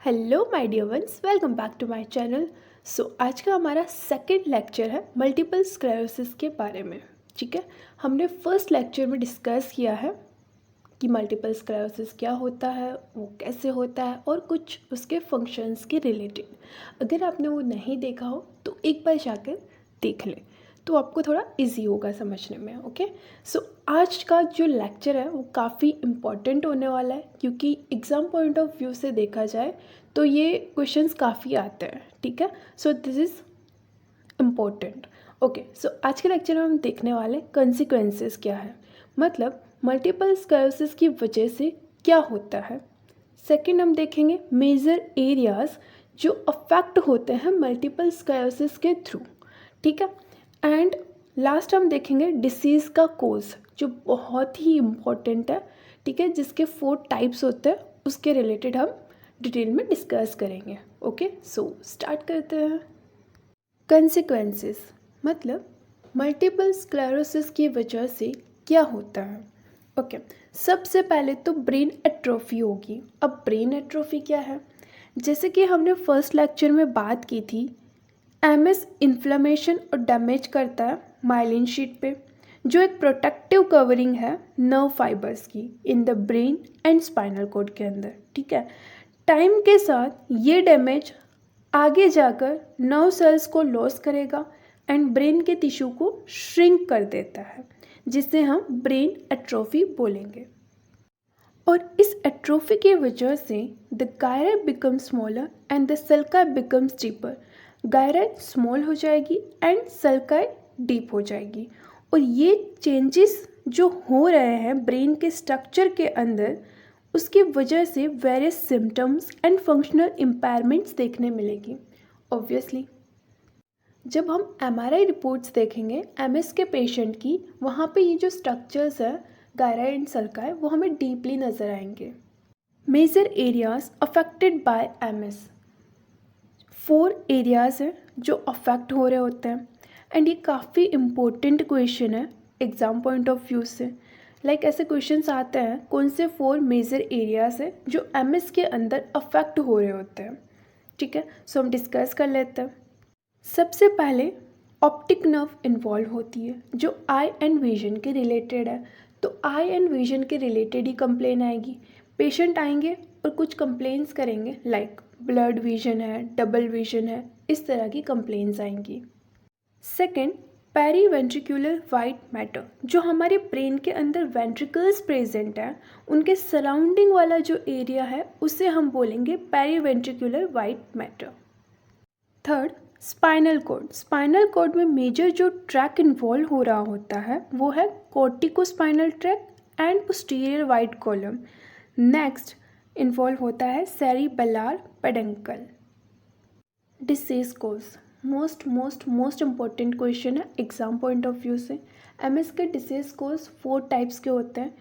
Hello my dear ones, welcome back to my channel. आज का हमारा सेकंड लेक्चर है मल्टीपल स्क्लेरोसिस के बारे में। ठीक है, हमने फर्स्ट लेक्चर में डिस्कस किया है कि मल्टीपल स्क्लेरोसिस क्या होता है, वो कैसे होता है और कुछ उसके फंक्शंस के रिलेटेड। अगर आपने वो नहीं देखा हो तो एक बार जाकर देख लें, तो आपको थोड़ा इजी होगा समझने में। ओके, आज का जो लेक्चर है वो काफ़ी इम्पॉर्टेंट होने वाला है, क्योंकि एग्ज़ाम पॉइंट ऑफ व्यू से देखा जाए तो ये क्वेश्चंस काफ़ी आते हैं। ठीक है, दिस इज़ इम्पोर्टेंट। ओके, आज के लेक्चर में हम देखने वाले कंसिक्वेंसेस क्या है, मतलब मल्टीपल स्क्लेरोसिस की वजह से क्या होता है। सेकंड, हम देखेंगे मेजर एरियाज जो अफेक्ट होते हैं मल्टीपल स्क्लेरोसिस के थ्रू। ठीक है, एंड लास्ट हम देखेंगे डिसीज़ का कोज, जो बहुत ही इम्पॉर्टेंट है। ठीक है, जिसके 4 टाइप्स होते हैं, उसके रिलेटेड हम डिटेल में डिस्कस करेंगे। ओके, स्टार्ट करते हैं। कंसिक्वेंसेस मतलब मल्टीपल स्क्लेरोसिस की वजह से क्या होता है। ओके, सबसे पहले तो ब्रेन एट्रोफी होगी। अब ब्रेन एट्रोफी क्या है, जैसे कि हमने फर्स्ट लेक्चर में बात की थी, एमएस इन्फ्लेमेशन और डैमेज करता है माइलिन शीट पे, जो एक प्रोटेक्टिव कवरिंग है नर्व फाइबर्स की in the brain and spinal cord के अंदर। ठीक है, टाइम के साथ ये डैमेज आगे जाकर नर्व सेल्स को लॉस करेगा एंड ब्रेन के टिश्यू को श्रिंक कर देता है, जिसे हम ब्रेन एट्रोफी बोलेंगे। और इस एट्रोफी की वजह से the gyra become smaller and the sulca becomes deeper. Gyra small हो जाएगी एंड सल्का डीप हो जाएगी। और ये चेंजेस जो हो रहे हैं ब्रेन के स्ट्रक्चर के अंदर, उसकी वजह से various symptoms and functional impairments देखने मिलेगी। ऑब्वियसली जब हम एमआरआई रिपोर्ट्स देखेंगे एमएस के पेशेंट की, वहाँ पे ये जो स्ट्रक्चर्स है गायरा एंड सल्का है, वो हमें डीपली नज़र आएंगे। Major areas affected by MS, 4 areas हैं जो अफेक्ट हो रहे होते हैं। एंड ये काफ़ी इम्पोर्टेंट क्वेश्चन है एग्ज़ाम पॉइंट ऑफ व्यू से। ऐसे क्वेश्चंस आते हैं, कौन से 4 मेजर एरियाज़ हैं जो एमएस के अंदर अफेक्ट हो रहे होते हैं। ठीक है, हम डिस्कस कर लेते हैं। सबसे पहले ऑप्टिक नर्व इन्वॉल्व होती है, जो आई एंड विजन के रिलेटेड है। तो आई एंड विजन के रिलेटेड ही कंप्लेन आएगी। पेशेंट आएंगे और कुछ कंप्लेंट्स करेंगे, लाइक ब्लड विजन है, डबल विजन है, इस तरह की कंप्लेंट्स आएंगी। सेकेंड, पेरीवेंट्रिकुलर वाइट मैटर, जो हमारे ब्रेन के अंदर वेंट्रिकल्स प्रेजेंट हैं, उनके सराउंडिंग वाला जो एरिया है उसे हम बोलेंगे periventricular white matter. Third, spinal cord. Spinal cord में मेजर जो ट्रैक इन्वॉल्व हो रहा होता है वो है corticospinal tract and posterior white column. Next involve होता है cerebellar peduncle. Disease course most important question है एग्जाम पॉइंट ऑफ व्यू से। एमएस के डिसीज कोज 4 टाइप्स के होते हैं।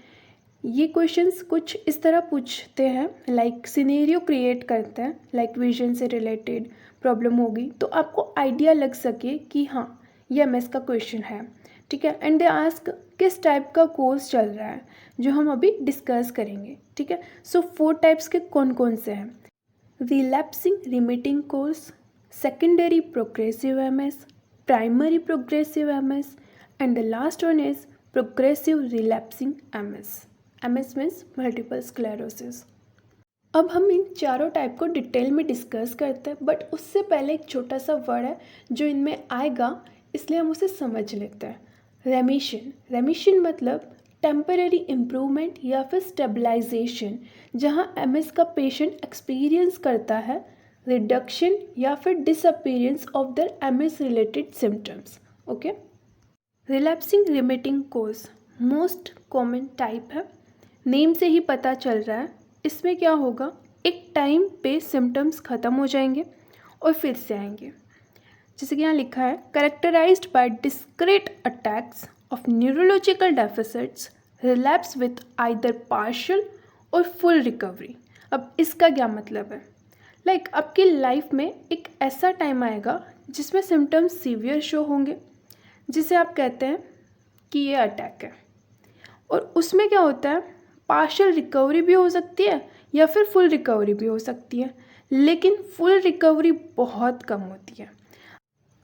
ये क्वेश्चंस कुछ इस तरह पूछते हैं, लाइक सिनेरियो क्रिएट करते हैं, लाइक विजन से रिलेटेड प्रॉब्लम होगी तो आपको आइडिया लग सके कि हाँ ये एमएस का क्वेश्चन है। ठीक है, एंड दे आस्क किस टाइप का कोर्स चल रहा है, जो हम अभी डिस्कस करेंगे। ठीक है, 4 टाइप्स के कौन कौन से हैं, relapsing remitting course, secondary progressive MS, primary progressive MS, and the last one is progressive relapsing MS. MS means multiple sclerosis. अब हम इन चारों टाइप को डिटेल में डिस्कस करते हैं, बट उससे पहले एक छोटा सा वर्ड है जो इनमें आएगा, इसलिए हम उसे समझ लेते हैं। रेमिशन। रेमिशन मतलब टेम्पररी इम्प्रूवमेंट या फिर स्टेबलाइजेशन, जहाँ एमएस का पेशेंट एक्सपीरियंस करता है रिडक्शन या फिर disappearance of the MS related symptoms. Okay, relapsing remitting course most common type है, नेम से ही पता चल रहा है। इसमें क्या होगा, एक टाइम पे सिम्टम्स ख़त्म हो जाएंगे और फिर से आएंगे। जैसे कि यहाँ लिखा है, characterised by discrete attacks of neurological deficits, relapse with either partial और फुल रिकवरी। अब इसका क्या मतलब है, आपकी लाइफ में एक ऐसा टाइम आएगा जिसमें सिम्टम्स सीवियर शो होंगे, जिसे आप कहते हैं कि ये अटैक है। और उसमें क्या होता है, पार्शियल रिकवरी भी हो सकती है या फिर फुल रिकवरी भी हो सकती है, लेकिन फुल रिकवरी बहुत कम होती है।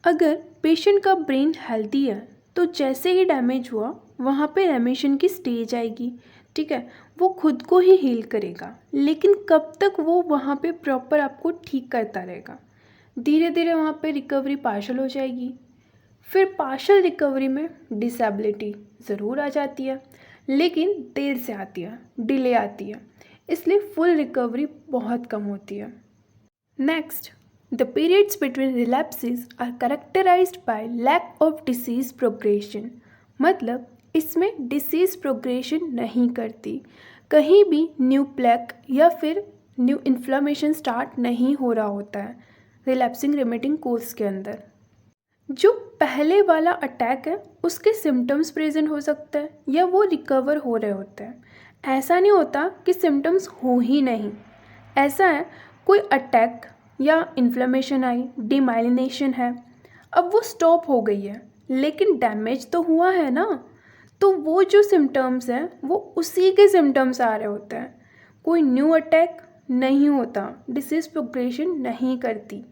अगर पेशेंट का ब्रेन हेल्दी है तो जैसे ही डैमेज हुआ वहाँ पे रेमिशन की स्टेज आएगी, ठीक है, वो खुद को ही हील करेगा, लेकिन कब तक वो वहाँ पे प्रॉपर आपको ठीक करता रहेगा। धीरे धीरे वहाँ पे रिकवरी पार्शल हो जाएगी। फिर पार्शल रिकवरी में डिसेबिलिटी ज़रूर आ जाती है, लेकिन देर से आती है, डिले आती है, इसलिए फुल रिकवरी बहुत कम होती है। Next, the periods between relapses are characterised by lack of disease progression. मतलब इसमें डिसीज प्रोग्रेशन नहीं करती, कहीं भी न्यू प्लेक या फिर न्यू इन्फ्लामेशन स्टार्ट नहीं हो रहा होता है रिलैप्सिंग रेमिटिंग कोर्स के अंदर। जो पहले वाला अटैक है उसके सिम्टम्स प्रेजेंट हो सकते हैं या वो रिकवर हो रहे होते हैं। ऐसा नहीं होता कि सिम्टम्स हो ही नहीं, ऐसा है कोई अटैक या इन्फ्लेमेशन आई, डिमाइलिनेशन है, अब वो स्टॉप हो गई है, लेकिन डैमेज तो हुआ है ना, तो वो जो सिम्टम्स हैं वो उसी के सिम्टम्स आ रहे होते हैं। कोई न्यू अटैक नहीं होता, डिसीज प्रोग्रेशन नहीं करती।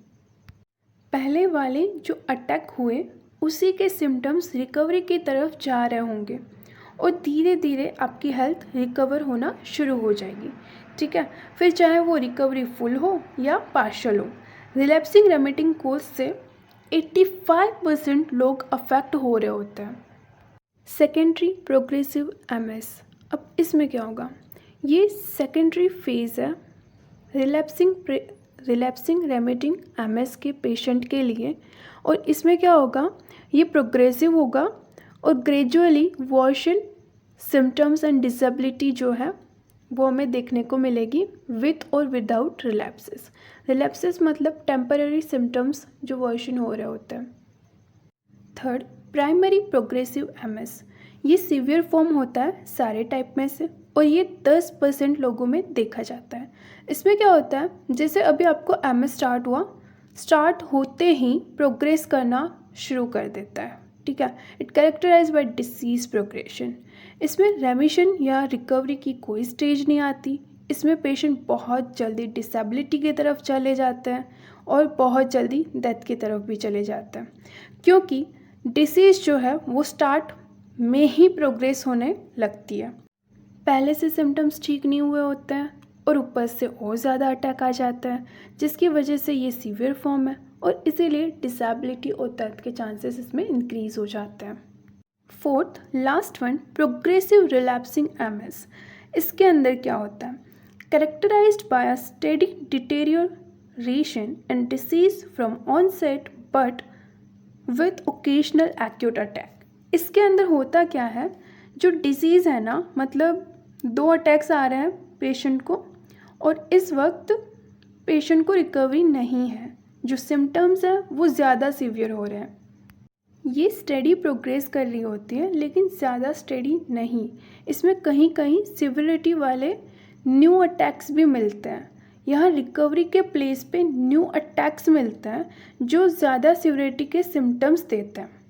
पहले वाले जो अटैक हुए उसी के सिम्टम्स रिकवरी की तरफ जा रहे होंगे और धीरे धीरे आपकी हेल्थ रिकवर होना शुरू हो जाएगी, ठीक है। फिर चाहे वो रिकवरी फुल हो या पार्शल हो, रिलैप्सिंग रेमिटिंग कोर्स से 85% लोग अफेक्ट हो रहे होते हैं। सेकेंडरी प्रोग्रेसिव एमएस, अब इसमें क्या होगा, ये सेकेंडरी फेज़ है रिलैप्सिंग रेमिटिंग एमएस के पेशेंट के लिए, और इसमें क्या होगा, ये प्रोग्रेसिव होगा और gradually worsen symptoms and disability जो है वो हमें देखने को मिलेगी विथ और विदाउट रिलैप्सेस। रिलैप्सेस मतलब टेम्पररी सिम्टम्स जो वर्सन हो रहे होते हैं। थर्ड, प्राइमरी प्रोग्रेसिव एमएस, ये सीवियर फॉर्म होता है सारे टाइप में से और ये 10% लोगों में देखा जाता है। इसमें क्या होता है, जैसे अभी आपको एमएस स्टार्ट हुआ, स्टार्ट होते ही प्रोग्रेस करना शुरू कर देता है, ठीक है। It characterise by disease progression. इसमें रेमिशन या रिकवरी की कोई स्टेज नहीं आती। इसमें पेशेंट बहुत जल्दी डिसेबिलिटी की तरफ चले जाते हैं और बहुत जल्दी डेथ की तरफ भी चले जाते हैं, क्योंकि डिसीज़ जो है वो स्टार्ट में ही प्रोग्रेस होने लगती है। पहले से सिम्टम्स ठीक नहीं हुए होते हैं और ऊपर से और ज़्यादा अटैक आ जाता है, जिसकी वजह से ये सीवियर फॉर्म है और इसीलिए डिसेबिलिटी और डेथ के चांसेस इसमें इंक्रीज़ हो जाते हैं। Fourth, last one, progressive relapsing MS. इसके अंदर क्या होता है, characterised by a steady deterioration and disease from onset but with occasional acute attack. इसके अंदर होता क्या है, जो डिसीज़ है ना, मतलब 2 अटैक्स आ रहे हैं पेशेंट को और इस वक्त पेशेंट को रिकवरी नहीं है, जो सिम्टम्स हैं वो ज़्यादा सीवियर हो रहे हैं। ये स्टडी प्रोग्रेस कर रही होती है लेकिन ज़्यादा स्टडी नहीं। इसमें कहीं कहीं सिवियरिटी वाले न्यू अटैक्स भी मिलते हैं। यहाँ रिकवरी के प्लेस पे न्यू अटैक्स मिलते हैं जो ज़्यादा सिवियरिटी के सिम्टम्स देते हैं।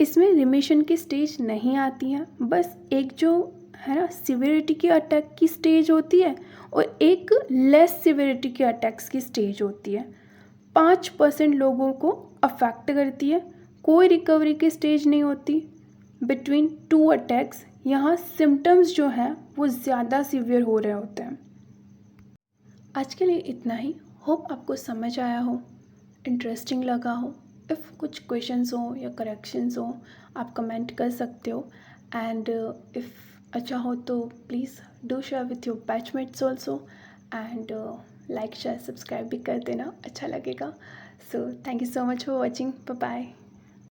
इसमें रिमिशन की स्टेज नहीं आती है, बस एक जो है ना सिवियरिटी के अटैक की स्टेज होती है और एक लेस सिवियरिटी के अटैक्स की स्टेज होती है। 5% लोगों को अफेक्ट करती है, कोई रिकवरी की स्टेज नहीं होती। बिटवीन 2 अटैक्स यहाँ सिम्टम्स जो हैं वो ज़्यादा सीवियर हो रहे होते हैं। आज के लिए इतना ही। होप आपको समझ आया हो, इंटरेस्टिंग लगा हो। इफ़ कुछ क्वेश्चंस हो या करेक्शंस हो आप कमेंट कर सकते हो, एंड इफ़ अच्छा हो तो please do share with your batchmates also, and like share subscribe भी कर देना, अच्छा लगेगा। So thank you so much for watching, bye bye.